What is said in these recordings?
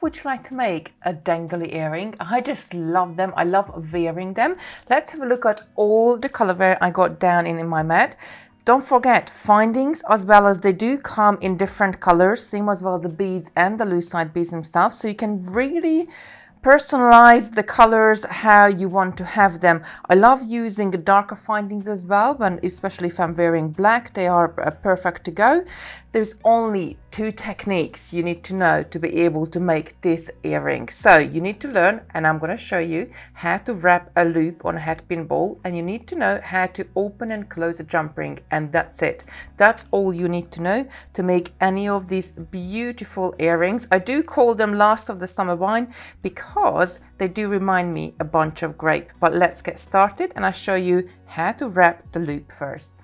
would you like to make a dangly earring? I just love them. I love wearing them. Let's have a look at all the colorway I got down in my mat. Don't forget findings, as well as they do come in different colors, same as well the beads and the loose side beads themselves, so you can really personalize the colors how you want to have them. I love using darker findings as well, but especially if I'm wearing black, they are perfect to go. There's only 2 techniques you need to know to be able to make this earring. So you need to learn, and I'm going to show you how to wrap a loop on a headpin ball, and you need to know how to open and close a jump ring, and that's it. That's all you need to know to make any of these beautiful earrings. I do call them last of the summer wine because they do remind me a bunch of grape. But let's get started, and I'll show you how to wrap the loop first.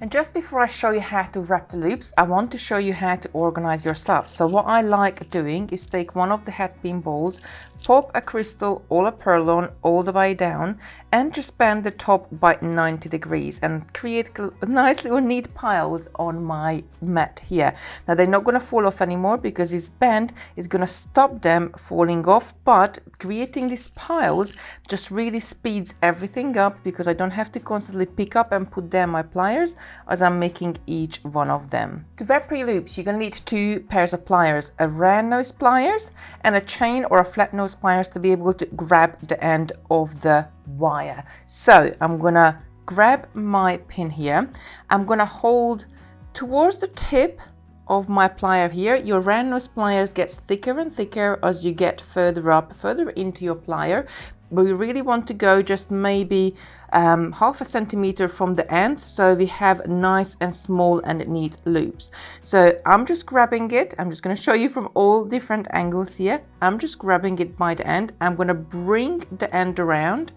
And just before I show you how to wrap the loops, I want to show you how to organize yourself. So what I like doing is take one of the headpin balls, pop a crystal or a pearl on all the way down, and just bend the top by 90 degrees and create nice little neat piles on my mat here. Now they're not going to fall off anymore because this bend is going to stop them falling off, but creating these piles just really speeds everything up because I don't have to constantly pick up and put down my pliers as I'm making each one of them. To wrap your loops, you're going to need 2 pairs of pliers, a round nose pliers and a chain or a flat nose pliers to be able to grab the end of the wire. So I'm going to grab my pin here. I'm going to hold towards the tip of my plier here. Your round nose pliers gets thicker and thicker as you get further up, further into your plier. But we really want to go just maybe half a centimeter from the end, so we have nice and small and neat loops. So I'm just grabbing it. I'm just going to show you from all different angles here. I'm just grabbing it by the end. I'm going to bring the end around,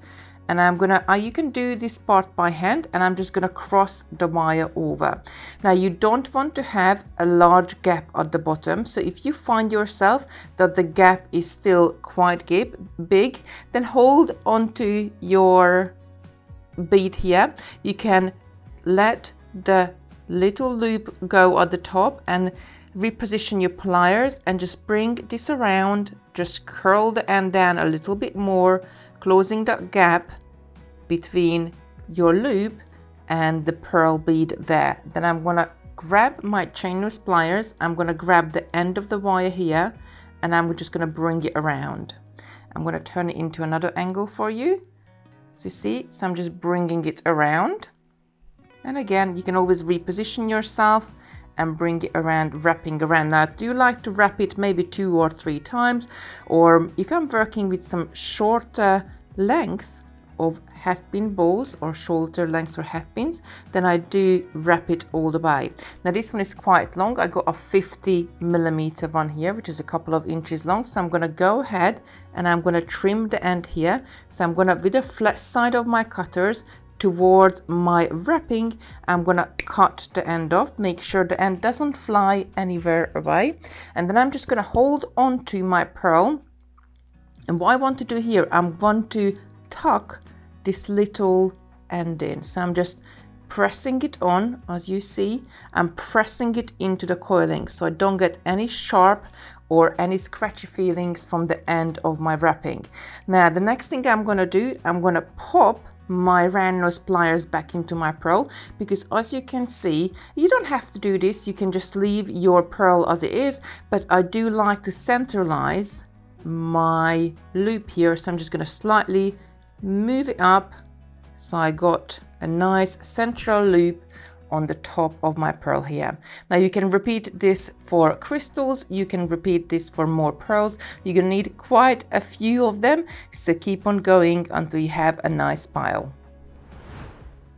and I'm gonna, you can do this part by hand, and I'm just gonna cross the wire over. Now you don't want to have a large gap at the bottom, so if you find yourself that the gap is still quite big, then hold onto your bead here. You can let the little loop go at the top and reposition your pliers and just bring this around, just curl the end down a little bit more, closing that gap between your loop and the pearl bead there. Then I'm going to grab my chain nose pliers. I'm going to grab the end of the wire here, and I'm just going to bring it around. I'm going to turn it into another angle for you. So you see, so I'm just bringing it around. And again, you can always reposition yourself and bring it around, wrapping around. Now, I do like to wrap it maybe 2 or 3 times, or if I'm working with some shorter length of headpin balls or shoulder lengths for headpins, then I do wrap it all the way. Now this one is quite long. I got a 50mm one here, which is a couple of inches long. So I'm going to go ahead and I'm going to trim the end here. So I'm going to, with the flat side of my cutters towards my wrapping, I'm going to cut the end off, make sure the end doesn't fly anywhere away. And then I'm just going to hold on to my pearl. And what I want to do here, I want to tuck this little end in. So I'm just pressing it on, as you see. I'm pressing it into the coiling so I don't get any sharp or any scratchy feelings from the end of my wrapping. Now the next thing I'm going to do, I'm going to pop my round nose pliers back into my pearl, because as you can see, you don't have to do this, you can just leave your pearl as it is, but I do like to centralize my loop here, so I'm just going to slightly move it up so I got a nice central loop on the top of my pearl here. Now you can repeat this for crystals, you can repeat this for more pearls. You're gonna need quite a few of them, so keep on going until you have a nice pile.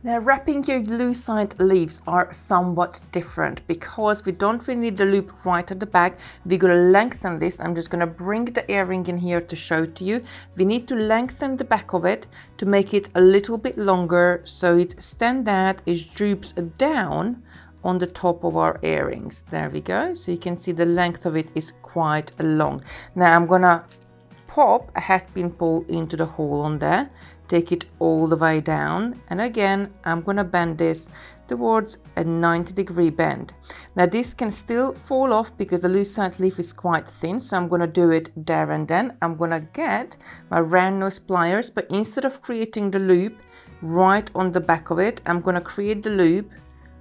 Now wrapping your loose side leaves are somewhat different because we don't really need the loop right at the back. We're going to lengthen this. I'm just going to bring the earring in here to show to you. We need to lengthen the back of it to make it a little bit longer so it stands out, it droops down on the top of our earrings. There we go. So you can see the length of it is quite long. Now I'm going to pop a headpin ball into the hole on there. take it all the way down, and again I'm going to bend this towards a 90-degree bend. Now this can still fall off because the lucite leaf is quite thin, so I'm going to do it there and then. I'm going to get my round nose pliers, but instead of creating the loop right on the back of it, I'm going to create the loop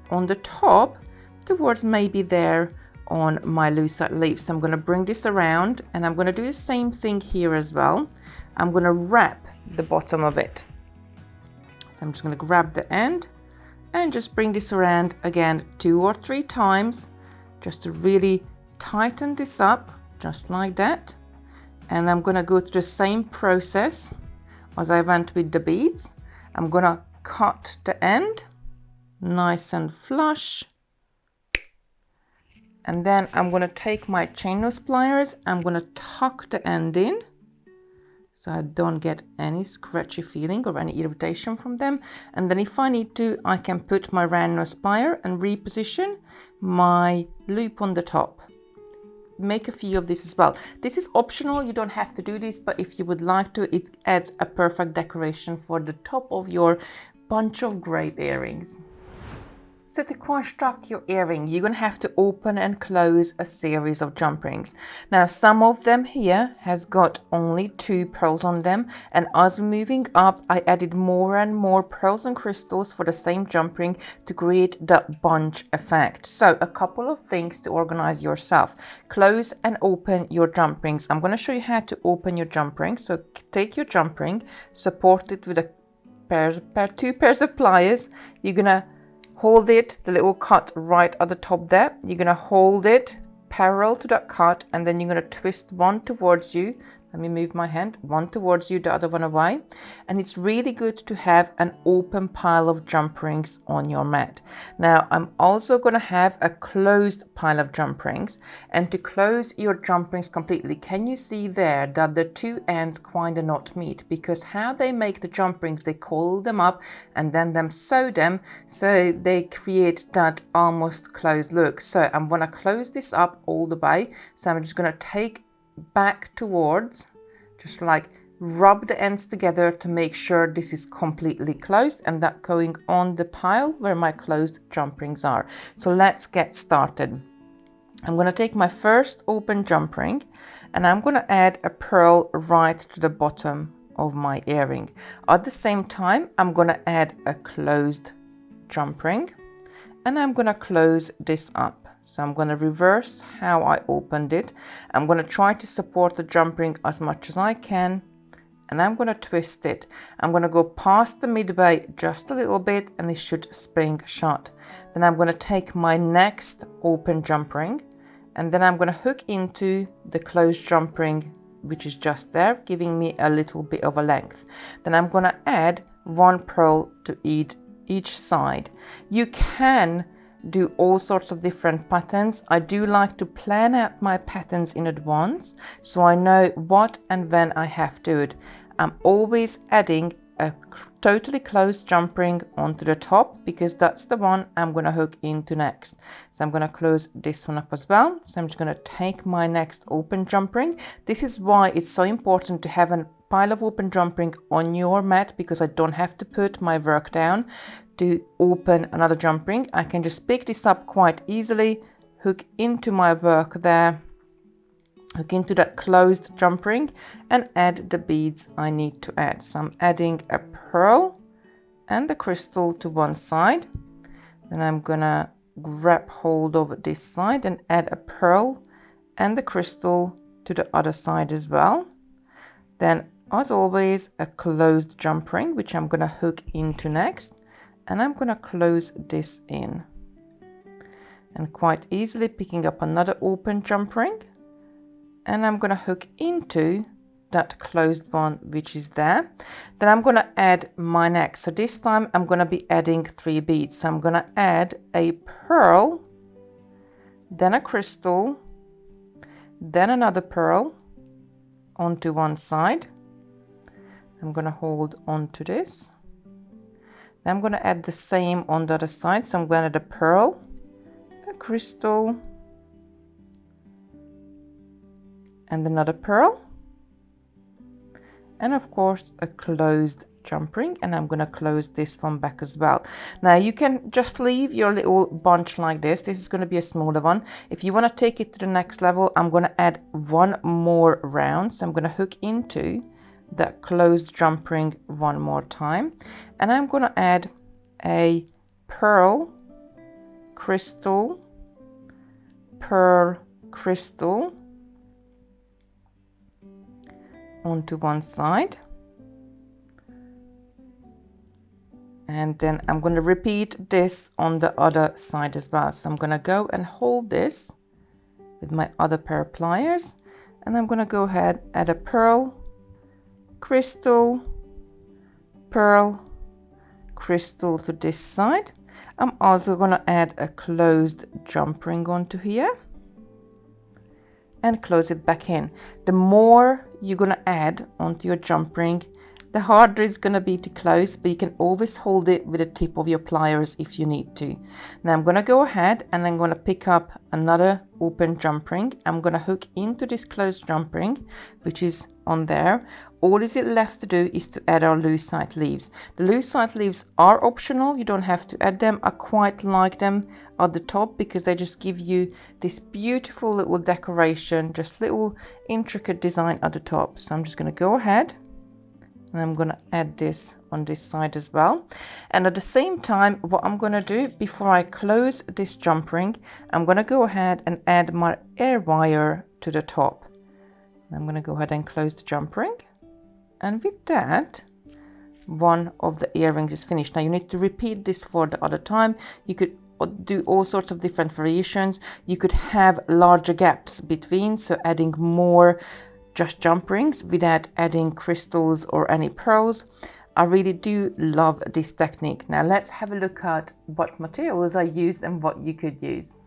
on the top towards maybe there on my lucite leaf. So I'm going to bring this around, and I'm going to do the same thing here as well. I'm going to wrap the bottom of it. So I'm just going to grab the end and just bring this around again 2 or 3 times, just to really tighten this up, just like that. And I'm going to go through the same process as I went with the beads. I'm going to cut the end nice and flush, and then I'm going to take my chain nose pliers. I'm going to tuck the end in so I don't get any scratchy feeling or any irritation from them. And then if I need to, I can put my round nose plier and reposition my loop on the top. Make a few of this as well. This is optional, you don't have to do this, but if you would like to, it adds a perfect decoration for the top of your bunch of grape earrings. So to construct your earring, you're going to have to open and close a series of jump rings. Now some of them here has got only 2 pearls on them, and as we're moving up, I added more and more pearls and crystals for the same jump ring to create the bunch effect. So a couple of things to organize yourself. Close and open your jump rings. I'm going to show you how to open your jump ring. So take your jump ring, support it with a 2 pairs of pliers. You're going to hold it, the little cut right at the top there. You're going to hold it parallel to that cut, and then you're going to twist one towards you. Let me move my hand, one towards you, the other one away. And it's really good to have an open pile of jump rings on your mat. Now I'm also going to have a closed pile of jump rings, and to close your jump rings completely, can you see there that the 2 ends kind of not meet? Because how they make the jump rings, they coil them up and then sew them so they create that almost closed look. So I'm going to close this up all the way. So I'm just going to take back towards, just like rub the ends together to make sure this is completely closed, and that going on the pile where my closed jump rings are. So let's get started. I'm going to take my first open jump ring, and I'm going to add a pearl right to the bottom of my earring. At the same time, I'm going to add a closed jump ring, and I'm going to close this up. So I'm going to reverse how I opened it. I'm going to try to support the jump ring as much as I can, and I'm going to twist it. I'm going to go past the midway just a little bit, and it should spring shut. Then I'm going to take my next open jump ring, and then I'm going to hook into the closed jump ring, which is just there, giving me a little bit of a length. Then I'm going to add 1 pearl to each side. You can do all sorts of different patterns. I do like to plan out my patterns in advance so I know what and when I have to do it. I'm always adding a totally closed jump ring onto the top because that's the one I'm going to hook into next. So I'm going to close this one up as well. So I'm just going to take my next open jump ring. This is why it's so important to have a pile of open jump ring on your mat, because I don't have to put my work down to open another jump ring. I can just pick this up quite easily, hook into my work there, hook into that closed jump ring, and add the beads I need to add. So I'm adding a pearl and the crystal to one side. Then I'm gonna grab hold of this side and add a pearl and the crystal to the other side as well. Then, as always, a closed jump ring, which I'm gonna hook into next. And I'm going to close this in, and quite easily picking up another open jump ring, and I'm going to hook into that closed one which is there. Then I'm going to add my next. So this time I'm going to be adding 3 beads. So I'm going to add a pearl, then a crystal, then another pearl onto one side. I'm going to hold on to this. I'm going to add the same on the other side. So I'm going to add a pearl, a crystal, and another pearl, and of course a closed jump ring, and I'm going to close this one back as well. Now you can just leave your little bunch like this. This is going to be a smaller one. If you want to take it to the next level, I'm going to add one more round. So I'm going to hook into the closed jump ring one more time, and I'm going to add a pearl crystal, pearl crystal onto one side, and then I'm going to repeat this on the other side as well. So I'm going to go and hold this with my other pair of pliers, and I'm going to go ahead, add a pearl crystal, pearl crystal to this side. I'm also going to add a closed jump ring onto here and close it back in. The more you're going to add onto your jump ring, the harder it's going to be to close, but you can always hold it with the tip of your pliers if you need to. Now I'm going to go ahead and I'm going to pick up another open jump ring. I'm going to hook into this closed jump ring, which is on there. All is it left to do is to add our lucite leaves. The lucite leaves are optional. You don't have to add them. I quite like them at the top because they just give you this beautiful little decoration, just little intricate design at the top. So I'm just going to go ahead and I'm going to add this on this side as well. And at the same time, what I'm going to do before I close this jump ring, I'm going to go ahead and add my air wire to the top. I'm going to go ahead and close the jump ring. And with that, one of the earrings is finished. Now you need to repeat this for the other time. You could do all sorts of different variations. You could have larger gaps between, so adding more just jump rings without adding crystals or any pearls. I really do love this technique. Now let's have a look at what materials I used and what you could use.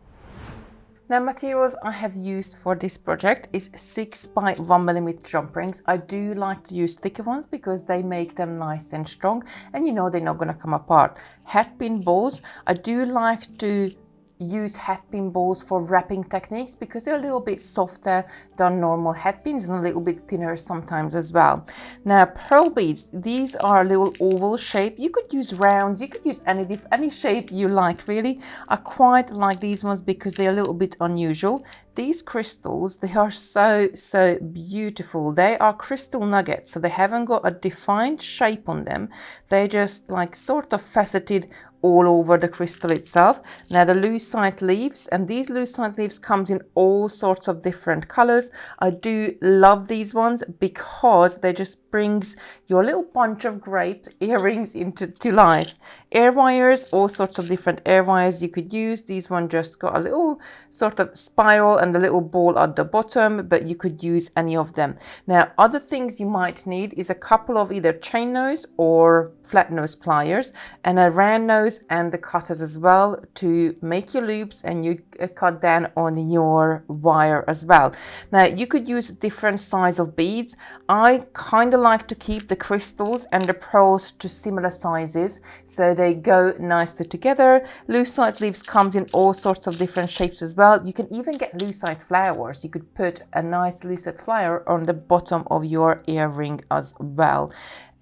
Now materials I have used for this project is 6 by 1mm jump rings. I do like to use thicker ones because they make them nice and strong, and you know they're not going to come apart. Headpin balls, I do like to use headpin balls for wrapping techniques because they're a little bit softer than normal headpins and a little bit thinner sometimes as well. Now pearl beads, these are a little oval shape. You could use rounds, you could use any shape you like really. I quite like these ones because they're a little bit unusual. These crystals, they are so beautiful. They are crystal nuggets, so they haven't got a defined shape on them. They're just like sort of faceted all over the crystal itself. Now the lucite leaves, and these lucite leaves comes in all sorts of different colors. I do love these ones because they just brings your little bunch of grape earrings into life. Air wires, all sorts of different air wires you could use. These one just got a little sort of spiral and a little ball at the bottom, but you could use any of them. Now other things you might need is a couple of either chain nose or flat nose pliers and a round nose and the cutters as well to make your loops, and you cut down on your wire as well. Now you could use different size of beads. I kind of like to keep the crystals and the pearls to similar sizes so they go nicely together. Lucite leaves comes in all sorts of different shapes as well. You can even get lucite flowers. You could put a nice lucite flower on the bottom of your earring as well.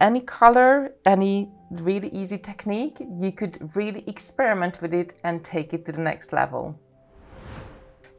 Any color, any really easy technique, you could really experiment with it and take it to the next level.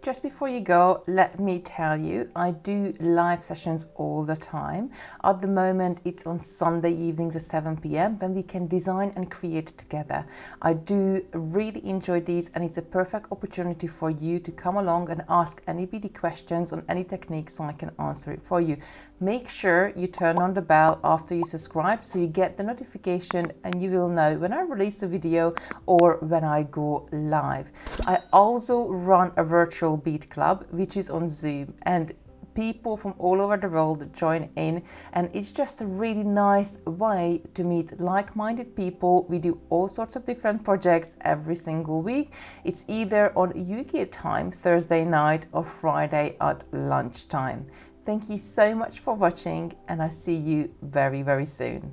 Just before you go, let me tell you, I do live sessions all the time. At the moment, it's on Sunday evenings at 7 p.m. when we can design and create together. I do really enjoy these, and it's a perfect opportunity for you to come along and ask any BD questions on any techniques so I can answer it for you. Make sure you turn on the bell after you subscribe so you get the notification and you will know when I release a video or when I go live. I also run a virtual bead club which is on Zoom, and people from all over the world join in, and it's just a really nice way to meet like-minded people. We do all sorts of different projects every single week. It's either on UK time, Thursday night, or Friday at lunchtime. Thank you so much for watching, and I see you very, very soon.